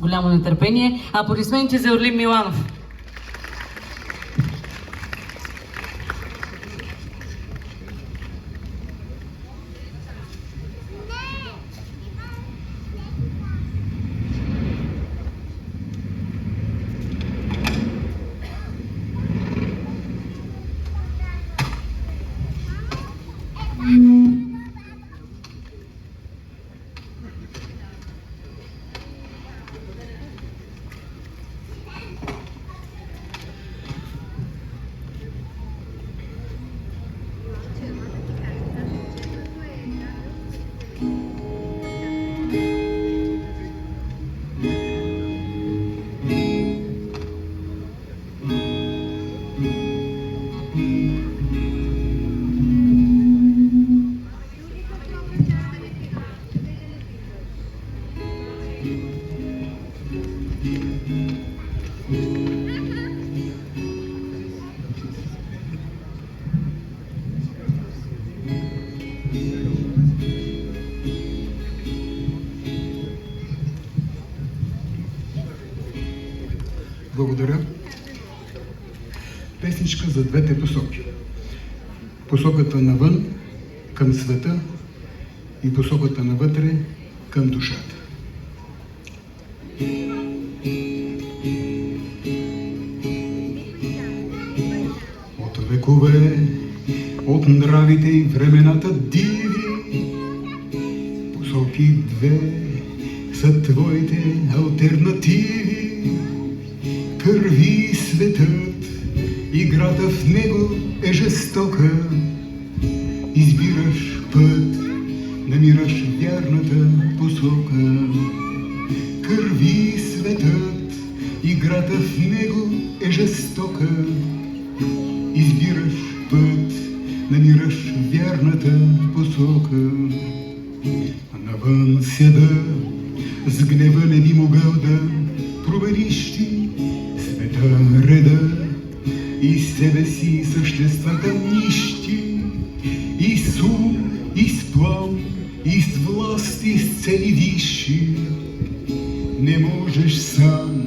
Голямо нетърпение. Аплодисменти за Орлин Миланов. Благодаря. Песничка за двете посоки. Посоката навън към света и посоката навътре към душата. От векове, от нравите и времената диви, посоки две са твоите алтернативи. Кърви светът, играта в него е жестока. Избираш път, намираш вярната посока. Кърви светът, играта в него е жестока. Избираш път, намираш вярната посока. Навън седа, с гнева не би могъл да промениш ти света реда и себе си съществата нищи, и с ум, и с план, и с власт, и с цели висши. Не можеш сам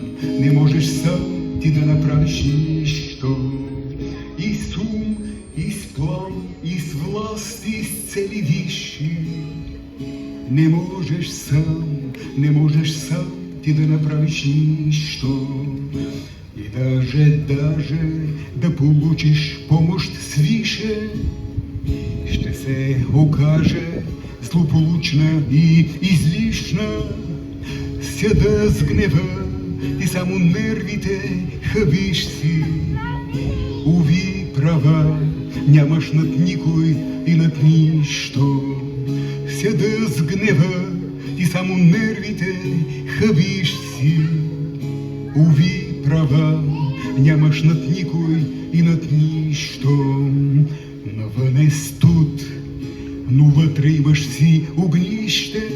ти да направиш нищо. И с ум, и с план, и с власт, и с цели висши. Не можеш сам ти да направиш нищо. И даже да получиш помощ свише, ще се окаже злополучна и излишна. Седа с гнева и само нервите хабиш си. Уви, права нямаш над никой и над нищо. Седа с гнева и само нервите хабиш си. Уви, права нямаш над никой и над нищо. Навън е студ, но вътре имаш си огнище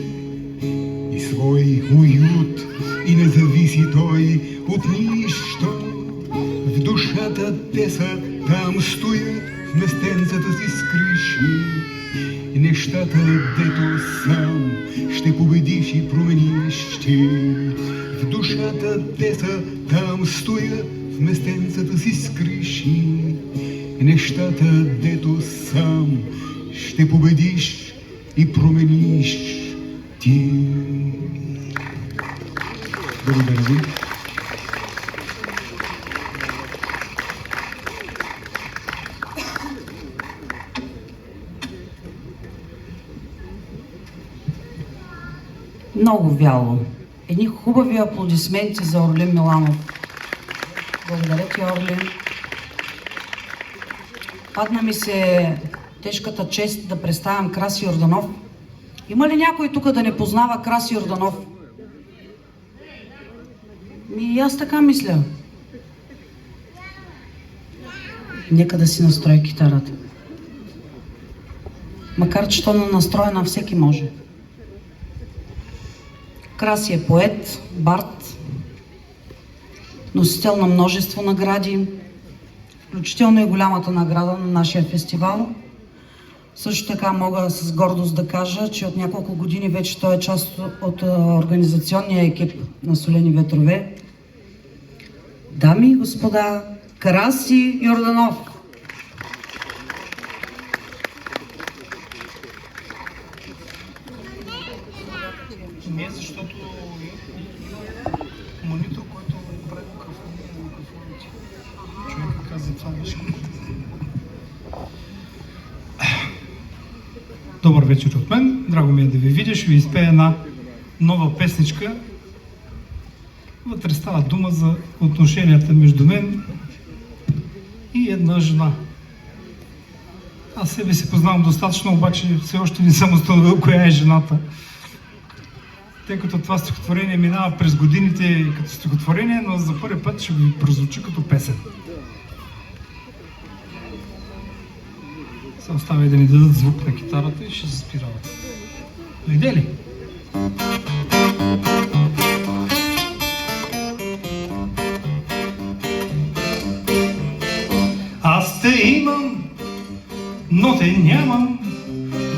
и свой уют, и не зависи той от нищо. В душата те са, там стоят в местенцата си с криши. Нещата, дето сам ще победиш и промениш ти. В душата те са, там стоят в местенцата си с криши. Нещата, дето сам ще победиш и промениш ти. Благодаря ви. Много вяло. Едни хубави аплодисменти за Орлин Миланов. Благодаря ти, Орлин. Падна ми се тежката чест да представям Краси Йорданов. Има ли някой тук да не познава Краси Йорданов? И аз така мисля. Нека да си настрои китарата. Макар че то на настроя на всеки може. Краси е поет, бард, носител на множество награди, включително и голямата награда на нашия фестивал. Също така мога с гордост да кажа, че от няколко години вече той е част от организационния екип на Солени ветрове. Дами и господа, Краси Йорданов! Не, защото монитор, който прави микрофоните. Човек каза това нещо. Добър вечер от мен. Драго ми е да ви видя. Ще ви изпея една нова песничка. Вътре става дума за отношенията между мен и една жена. Аз себе си познавам достатъчно, обаче все още не съм установил коя е жената. Тъй като това стихотворение минава през годините като стихотворение, но за първи път ще ви прозвучи като песен. Се оставя да ми дадат звук на китарата и ще се спират. Дойде ли? Аз те имам, но те нямам,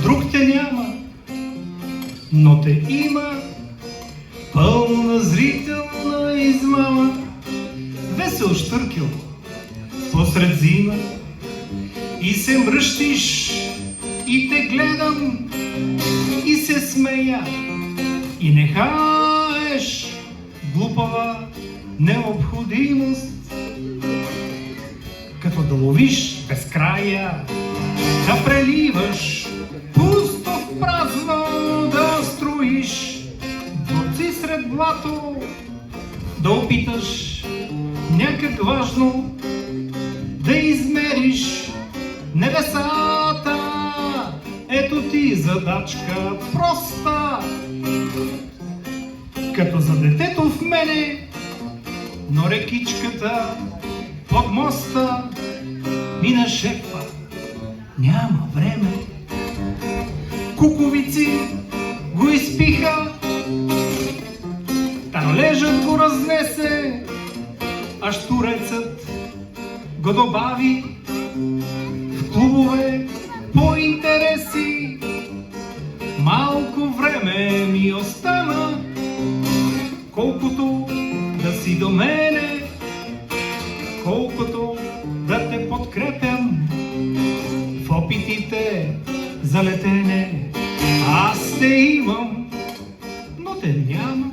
друг те няма, но те има, пълна зрителна измама. Весел щъркел посред зима и се мръщиш и те гледам и се смея и не хаеш глупава необходимост, като да ловиш без края, да преливаш пусто в празно, да строиш дворци сред блато, да опиташ някак важно да измериш небесата. Ето ти задачка проста, като за детето в мене, но рекичката под моста мина шепва, няма време. Куковици го изпиха, таролежът го разнесе, а щурецът го добави в клубове по интереси. Малко време ми остана, колкото да си до мене, колкото да те подкрепям в опитите за летене. Аз те имам, но те няма,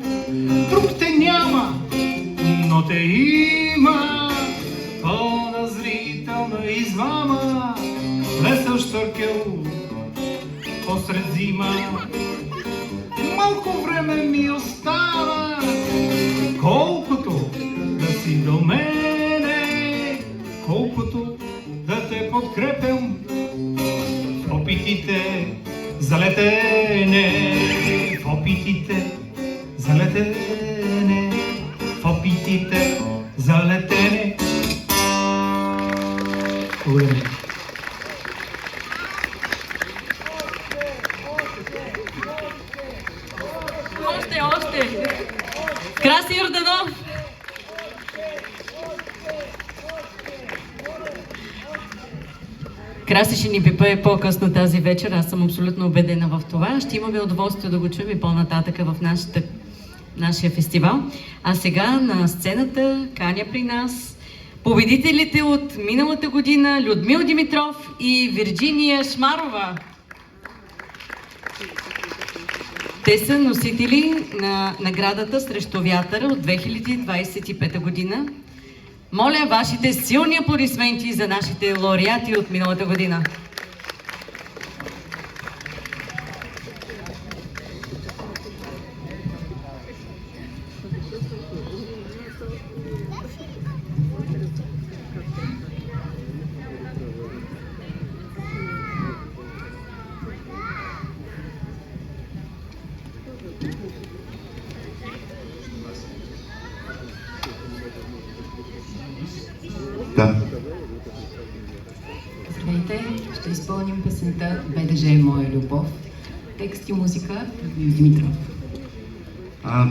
друг те няма, но те има, пълна зрителна измама. Весел щъркел посред зима, малко време ми остава, колкото да си до мене, колкото да те подкрепям в опитите за летене, в опитите за летене, в опитите за летене. Благодаря. Още! Краси Йорданов! Краси ще ни пипае по-късно тази вечер, аз съм абсолютно убедена в това. Ще имаме удоволствие да го чуем и по-нататъка в нашия фестивал. А сега на сцената каня при нас победителите от миналата година Людмил Димитров и Вирджиния Шмарова. Те са носители на наградата срещу вятъра от 2025 година. Моля вашите силни аплодисменти за нашите лауреати от миналата година. Да. Здравейте, ще изпълним песента БДЖ е моя любов. Текст и музика Димитров.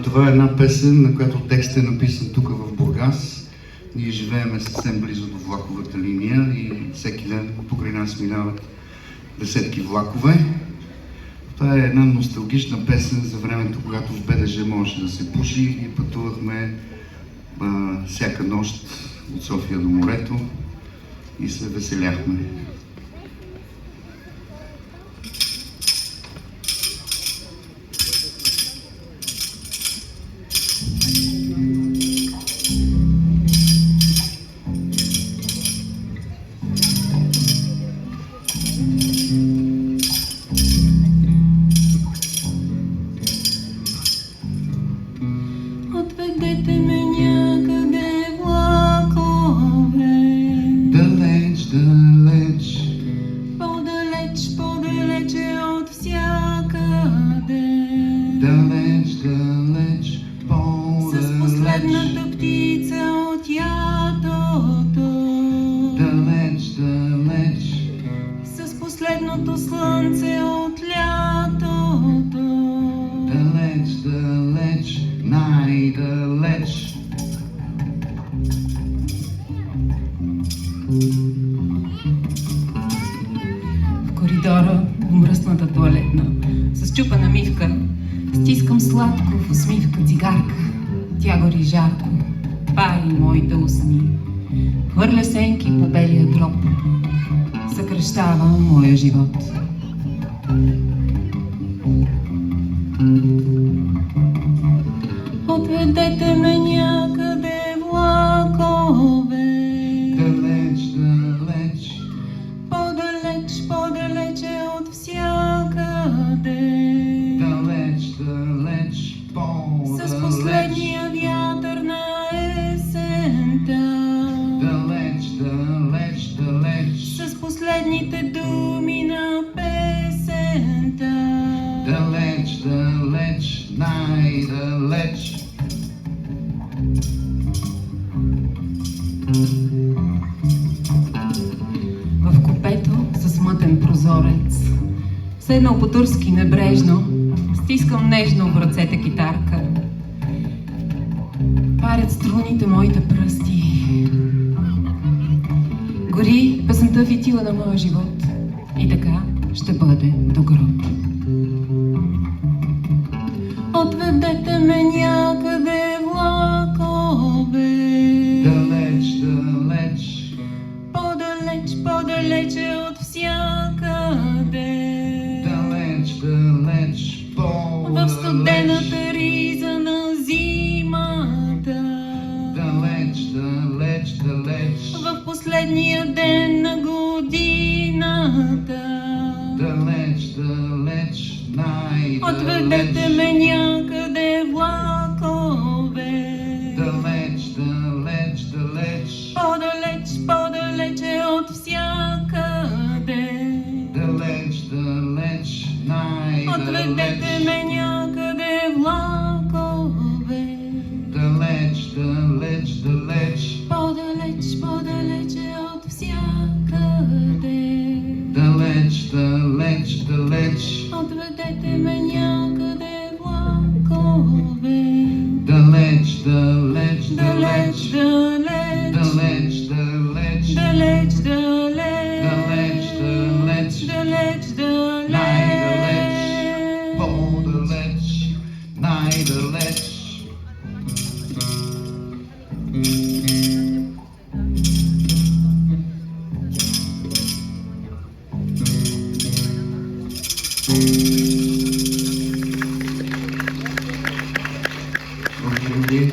Това е една песен, на която текстът е написан тук в Бургас. Ние живееме съвсем близо до влаковата линия и всеки ден покрай нас минават десетки влакове. Това е една носталгична песен за времето, когато в БДЖ можеше да се пуши и пътувахме всяка нощ от София до морето и се веселяхме. Отведете ме някъде влакове, Далеч, далеч, по-далеч, по-далече от всякъде. далеч, далеч, С по-далеч, последната птица от ятото, далеч, далеч, с последното слънце от лятото. далеч, далеч, най-далеч. В коридора, в мръсната туалетна, с чупана мивка, стискам сладко в усмивка цигарка. Тя гори жарко, пари моите устни, хвърля сенки по белия гроб, съкръщава моя живот. Отведете ме някъде влакове, Далеч, далеч, по-далеч, по-далече от всякъде. далеч, далеч, С по-далеч, последния вятър на есента, далеч, далеч, далеч, с последните думи на песента. далеч, далеч, най-далеч. В купето с мътен прозорец, седнал по-турски небрежно, стискам нежно в ръцете китарка. Парят струните моите пръсти. Гори песента фитила на моя живот и така ще бъде до гроб. Отведете ме някъде влакове, Далеч, далеч, по-далеч, по-далече от всякъде. далеч, далеч, В по-далеч, студената риза на зимата, далеч, далеч, далеч, в последния ден на годината. далеч, далеч, Отведете най-далеч, ме някъде влакове, далеч, далеч, далеч, по-далеч, по-далече от всякъде. далеч, далеч, Отведете най-далеч, ме някъде влакове, далеч, далеч, далеч, по-далеч, по-далече от всякъде. далеч, далеч, далеч, Отведете ме някъде влакове, далеч, далеч, далеч, далеч, далеч, далеч, далеч, далеч, далеч, далеч, далеч, далеч, най-далеч, далеч. по-далеч, най-далеч. Благодаря ви.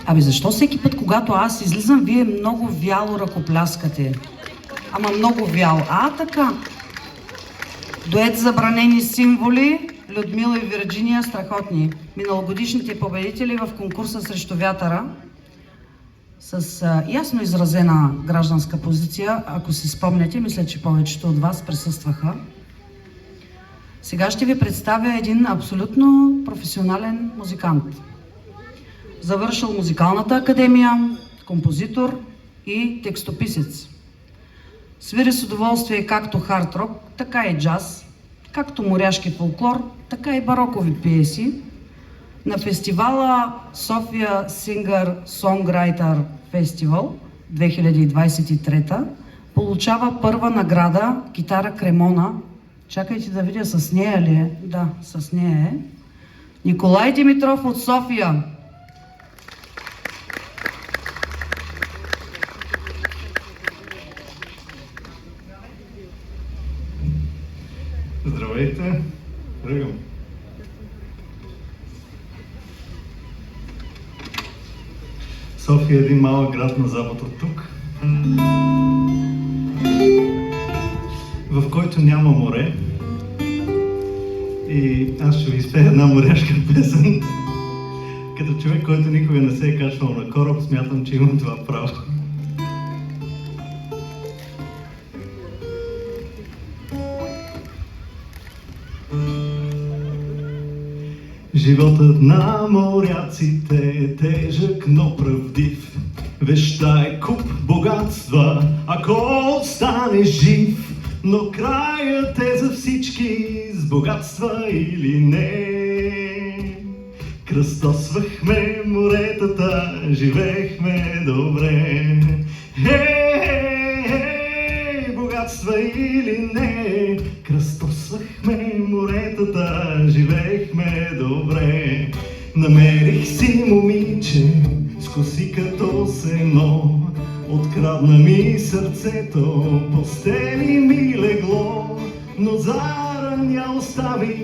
Абе, защо всеки път, когато аз излизам, вие много вяло ръкопляскате? Ама много вяло. Така. Дует забранени символи, Людмила и Вирджиния, страхотни. Миналогодишните победители в конкурса срещу вятъра с ясно изразена гражданска позиция. Ако си спомняте, мисля, че повечето от вас присъстваха. Сега ще ви представя един абсолютно професионален музикант. Завършил музикалната академия, композитор и текстописец. Свири с удоволствие както хард рок, така и джаз, както моряшки фолклор, така и барокови пиеси. на фестивала София Singer Songwriter Festival 2023 получава първа награда китара Кремона. Чакайте да видя с нея ли е. Да, с нея е. Николай Димитров от София. Здравейте! Тръгвам. София е един малък град на запад от тук, в който няма море. И аз ще ви изпея една моряшка песен. Като човек, който никога не се е качвал на кораб, смятам, че имам това право. Животът на моряците е тежък, но правдив. Вещта е куп богатства, ако останеш жив. Но краят е за всички, с богатства или не. Кръстосвахме моретата, живеехме добре. Богатства или не, кръстосвахме моретата, живеехме добре. Намерих си момиче с коси като сено, открадна ми сърцето, постели ми легло, но заран я оставих,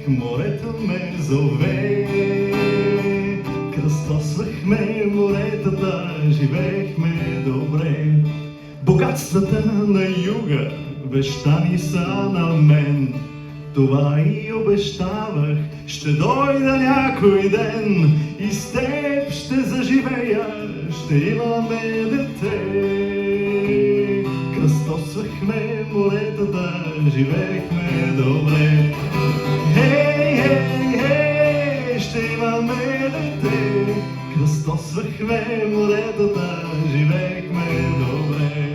морето ме зове. Кръстосвахме моретата, живеехме добре. Богатствата на юга, вещани са на мен. Това и обещавах, ще дойда някой ден и с теб ще заживея, ще имаме дете. Кръстосвахме моретата, живеехме добре. Хей, хей, хей, ще имаме дете. Кръстосвахме моретата, живеехме добре.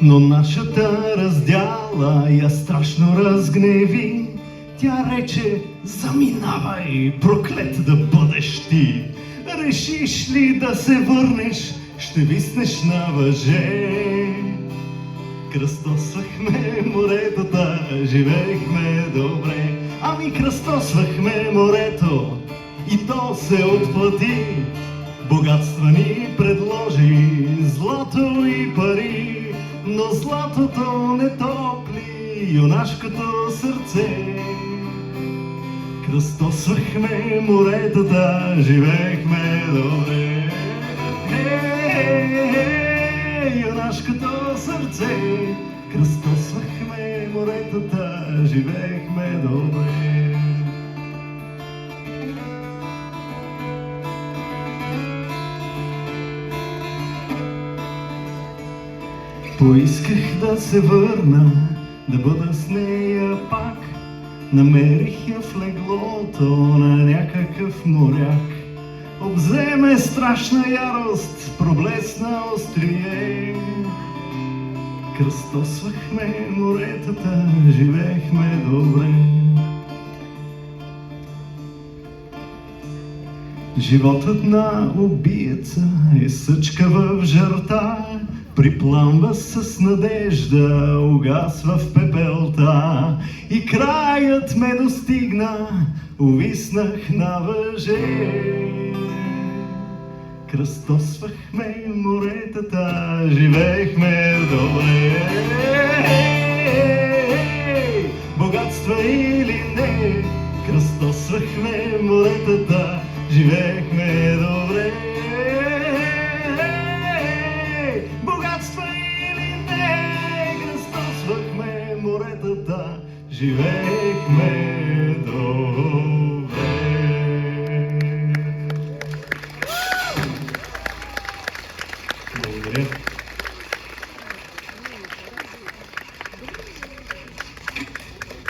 Но нашата раздяла я страшно разгневи. Тя рече: заминавай, проклет да бъдеш ти. Решиш ли да се върнеш, ще виснеш на въже. Кръстосвахме моретата, живеехме добре. Ами кръстосвахме морето и то се отплати. Богатства ни предложи, злато и пари, но златото не топли юнашкото сърце. Кръстосвахме моретата, живеехме добре. Юнашкото сърце, кръстосвахме моретата, живеехме добре. Поисках да се върна, да бъда с нея пак. Намерих я в леглото на някакъв моряк. Обземе страшна ярост, проблесна острие. Кръстосвахме моретата, живеехме добре. Животът на убиеца е съчка в жарта, припламва с надежда, угасва в пепелта. И краят ме достигна, увиснах на въже. Кръстосвахме моретата, живеехме добре. Богатства или не, кръстосвахме моретата, живеехме добре. Богатства или не, кръстосвахме моретата, живеехме добре. Благодаря.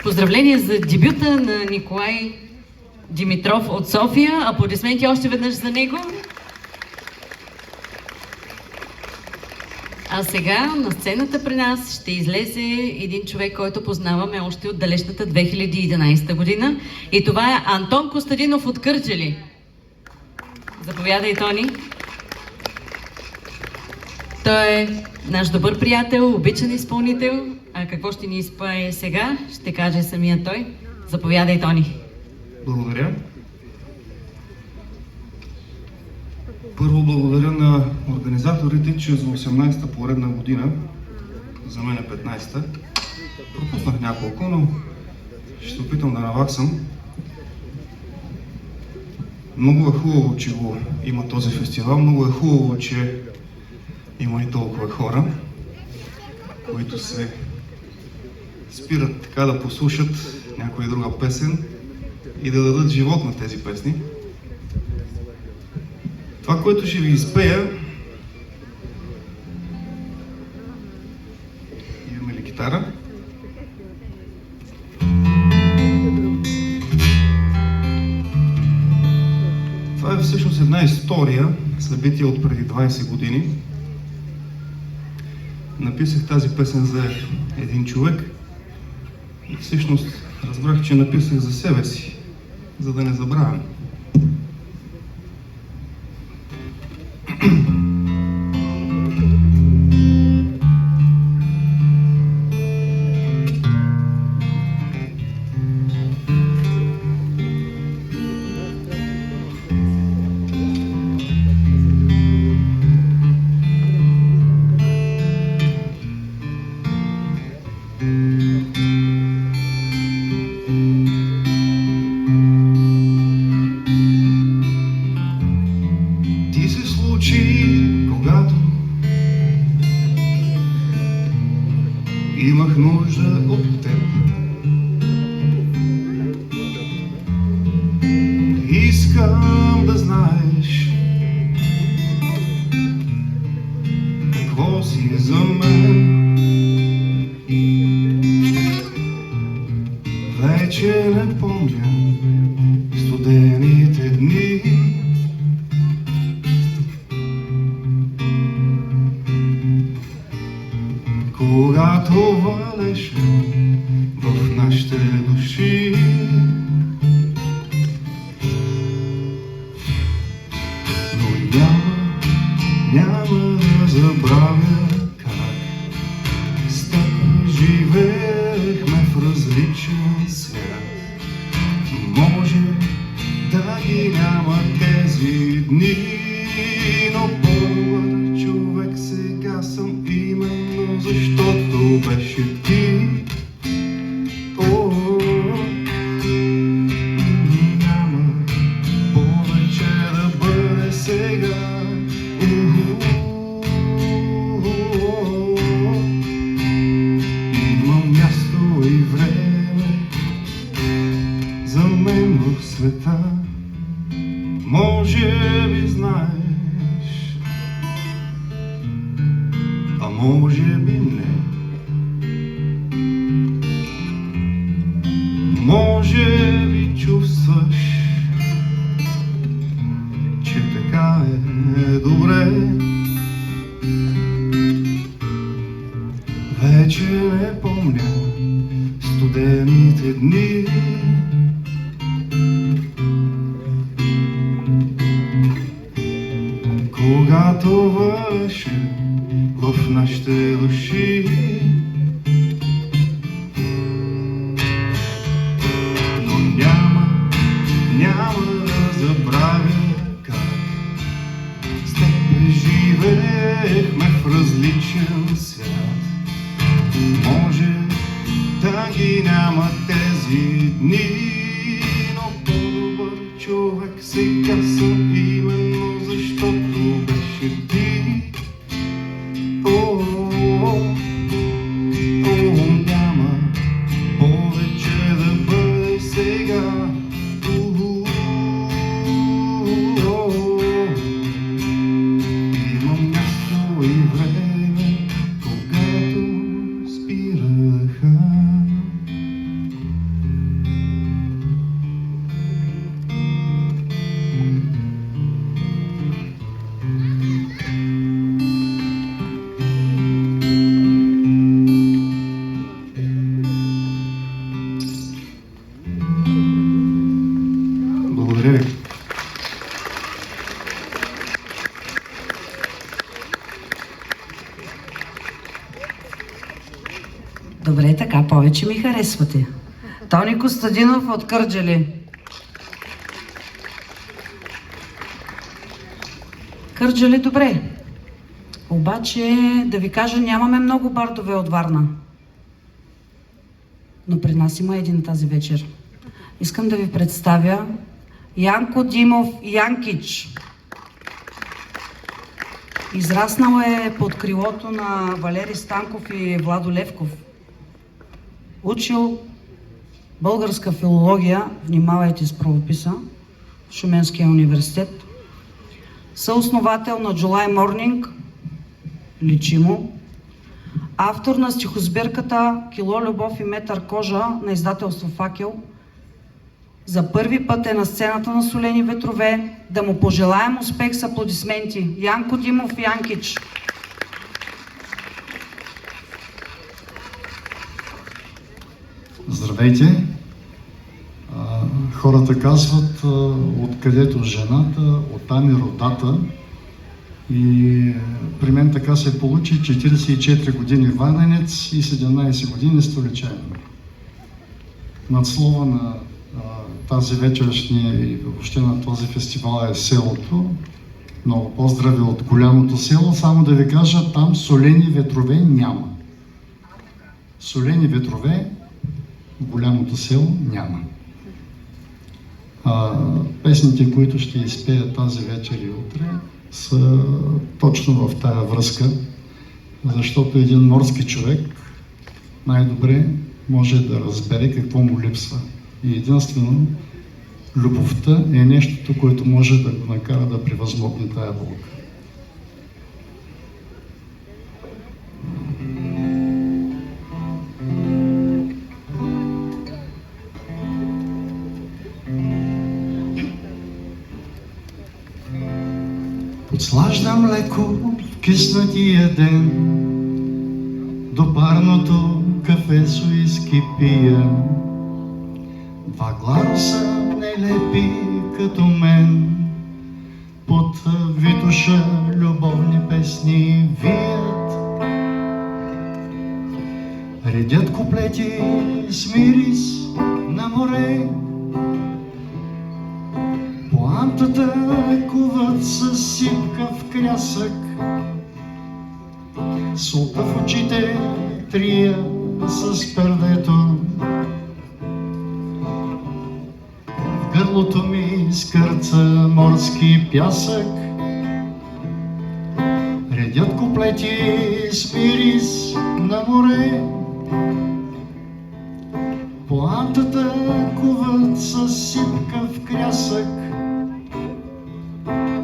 Поздравления за дебюта на Николай Димитров от София. Аплодисменти още веднъж за него. А сега на сцената при нас ще излезе един човек, който познаваме още от далечната 2011 година. И това е Антон Костадинов от Кърджали. Заповядай, Тони. Той е наш добър приятел, обичан изпълнител. А какво ще ни изпее сега, ще каже самия той. Заповядай, Тони. Благодаря. Първо благодаря на организаторите, че за 18-та поредна година, за мен е 15-та, пропуснах няколко, но ще се опитам да наваксам. Много е хубаво, че го има този фестивал, много е хубаво, че има и толкова хора, които се спират така да послушат някоя друга песен и да дадат живот на тези песни. Това, което ще ви изпея, имаме ли китара? Това е всъщност една история, събитие от преди 20 години. Написах тази песен за един човек и всъщност разбрах, че написах за себе си, за да не забравям. Ти се случи, когато имах нужда от теб. Искам да знаеш какво си за мен. Вече не помня студените дни, когато валеше в нашите души. Но няма да забравя как с теб живеехме в различен свят. Може да ги няма тези дни, но по-добър човек сега съм именно защото беше ти. Няма повече да бъде сега. Има място и време за мен в света. Може би знаеш, а може би не. Може би чувстваш, че така е добре. Вече не помня студените дни, когато върши в нашите души. Но няма да забравя как с теб живеехме в различен свят. Може да ги няма тези дни, но по-добър човек сега съм именно защото беше ти. Няма повече да бъде сега. Има място и време, когато спираха. Благодаря ви. Добре, така повече ми харесвате. Тони Костадинов от Кърджали. Кърджали, добре. Обаче, да ви кажа, нямаме много бардове от Варна. Но при нас има един тази вечер. Искам да ви представя Янко Димов Янкич. Израснал е под крилото на Валери Станков и Владо Левков. Учил българска филология, внимавайте с правописа, в Шуменския университет. Съосновател на July Morning, личи му. Автор на стихосбирката Кило любов и метър кожа на издателство Факел. За първи път е на сцената на Солени ветрове. Да му пожелаем успех с аплодисменти. Янко Димов Янкич. Здравейте! Хората казват, откъдето жената, оттам и родата. И при мен така се получи: 44 години варненец и 17 години столичанин. Надслова на тази вечершния и въобще на този фестивал е селото. Много поздрави от голямото село. Само да ви кажа, там солени ветрове няма. Солени ветрове в голямото село няма. Песните, които ще изпеят тази вечер и утре, са точно в тая връзка, защото един морски човек най-добре може да разбере какво му липсва. И единствено любовта е нещото, което може да го накара да превъзмогне тая болка. Подслаждам леко в киснатия ден, до парното кафе с уиски пия. Два гларуса нелепи като мен, под витуша любовни песни вият. Редят куплети с мирис на море, поантата куват със сипка в крясък. Солта в очите трия с пердето, в гърлото ми скърца морски пясък. Редят куплети с мирис на море, поантата куват със сипка в крясък.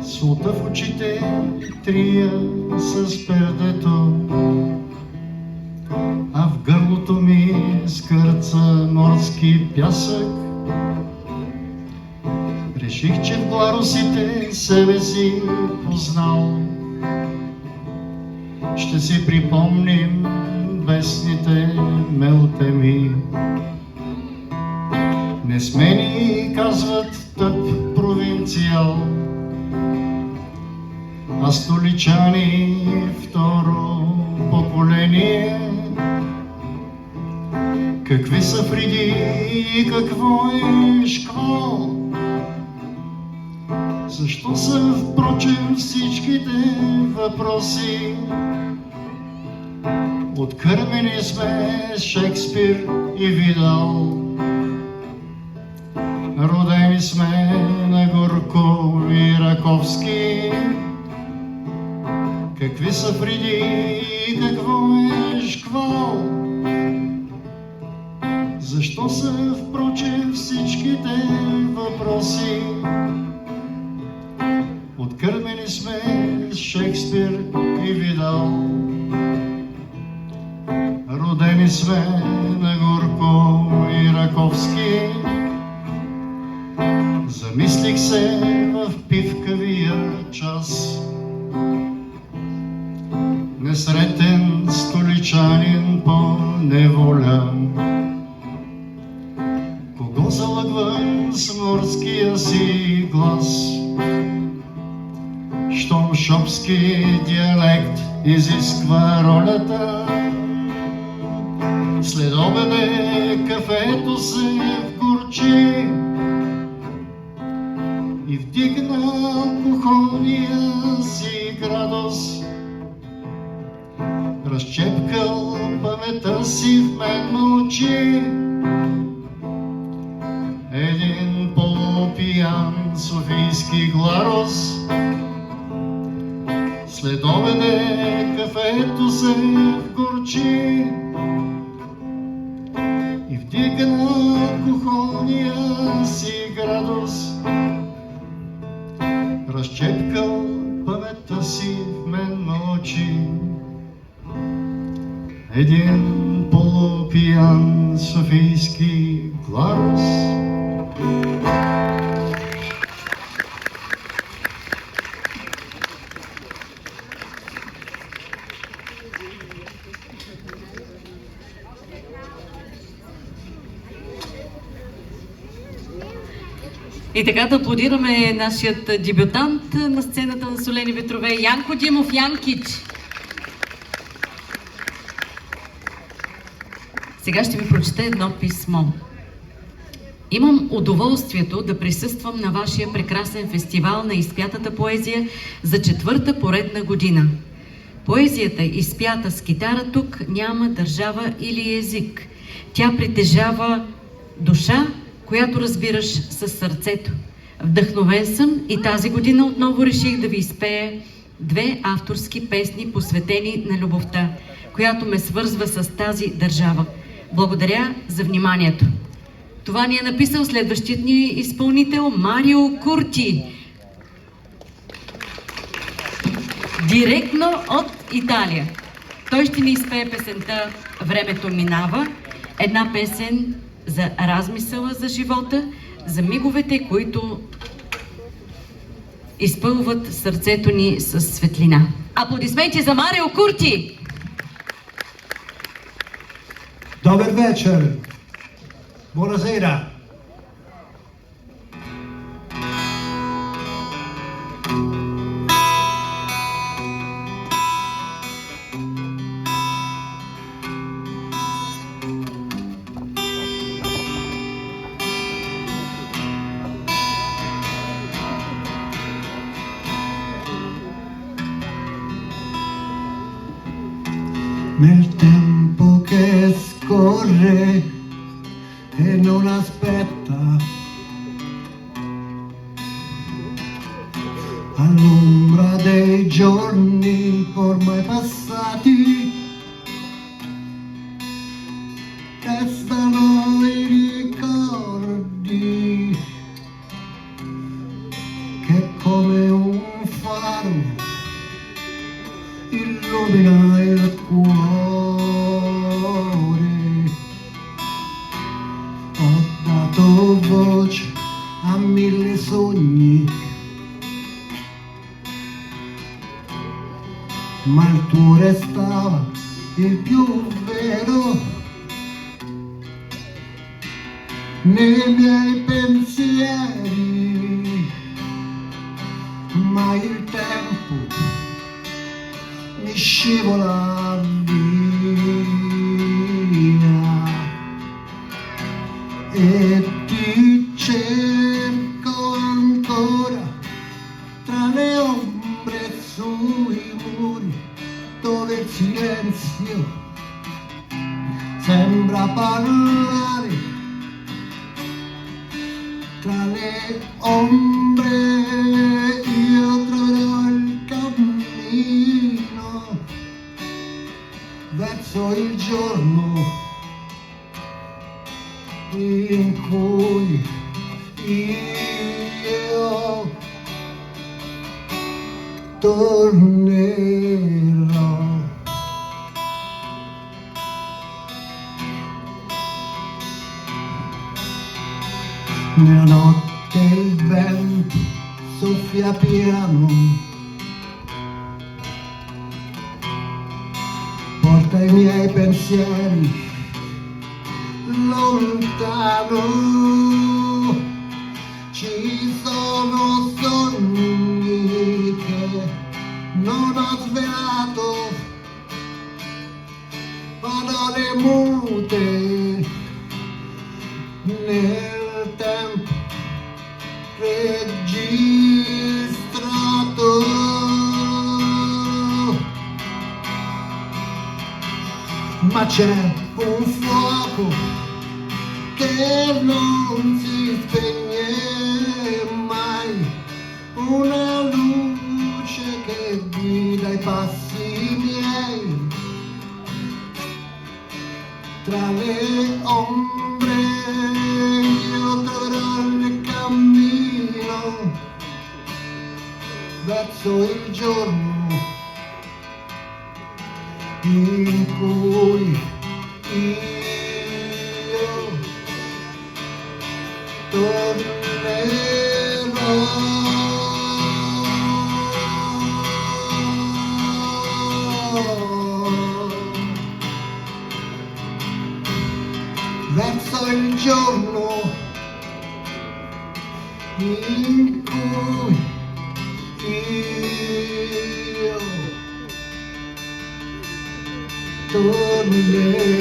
Солта в очите трия с пердето, а в гърлото ми скърца морски пясък. Реших, че в гларусите себе си познал. Ще си припомним вестните мелтеми. Не сме ни, казват, тъп провинциал, а столичани второ поколение. Какви са вреди и какво е шквал? Защо са, впрочем, всичките въпроси? Откърмени сме с Шекспир и Видал. Родени сме на Горко и Раковски. Какви са вреди и какво е шквал? Защо са, впрочем, всичките въпроси? Откърмени сме с Шекспир и Видал. Родени сме на Горко и Раковски. Замислих се в пивкавия час. Несретен столичанин по неволя. Кого залъгвам с морския си глас. Щом шопски диалект изисква ролята, след обеде кафето се вгорчи и вдигна алкохолния си градус. Разчепкал паметта си в мен мълчи. Един полупиян софийски гларус, след обеде кафето се вгорчи и вдигна алкохолния си градус. Разчепкал паметта си в мен мълчи. Един полупиян софийски гларус. И така да аплодираме нашият дебютант на сцената на Солени ветрове, Янко Димов Янкич. Сега ще ви прочета едно писмо. Имам удоволствието да присъствам на вашия прекрасен фестивал на изпятата поезия за 4-та поредна година. Поезията, изпята с китара тук, няма държава или език. Тя притежава душа, която разбираш със сърцето. Вдъхновен съм и тази година отново реших да ви изпея 2 авторски песни, посветени на любовта, която ме свързва с тази държава. Благодаря за вниманието. Това ни е написал следващият ни изпълнител Марио Курти. Директно от Италия. Той ще ни изпее песента "Времето минава", една песен за размисъла за живота, за миговете, които изпълват сърцето ни с светлина. Аплодисменти за Марио Курти! Добър вечер! Buonasera! Nel tempo che scorre e non aspetta, all'ombra dei giorni ormai passati, restano i ricordi che come un faro illumina il cuore. Ho dato voce a 1000 sogni, ma il tuo restava il più vero. Nei miei pensieri, ma il tempo mi scivola via e ti cerco ancora tra le ombre e sui muri, dove il silenzio sembra parlare. Tra le ombre io troverò il cammino verso il giorno in cui io tornerò. Nella notte il vento soffia piano, porta i miei pensieri lontano sono sogni che non ho svelato, parole mute nel tempo registrato. Ma c'è un fuoco che non si spegne mai, una luce che guida i passi miei. Tra le ombre io troverò il cammino verso il giorno in cui io tornerò verso il giorno in cui io tornerò.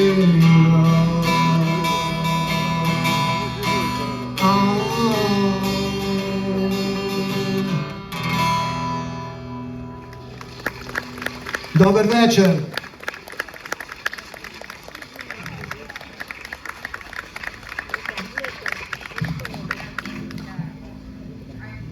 Dober večer.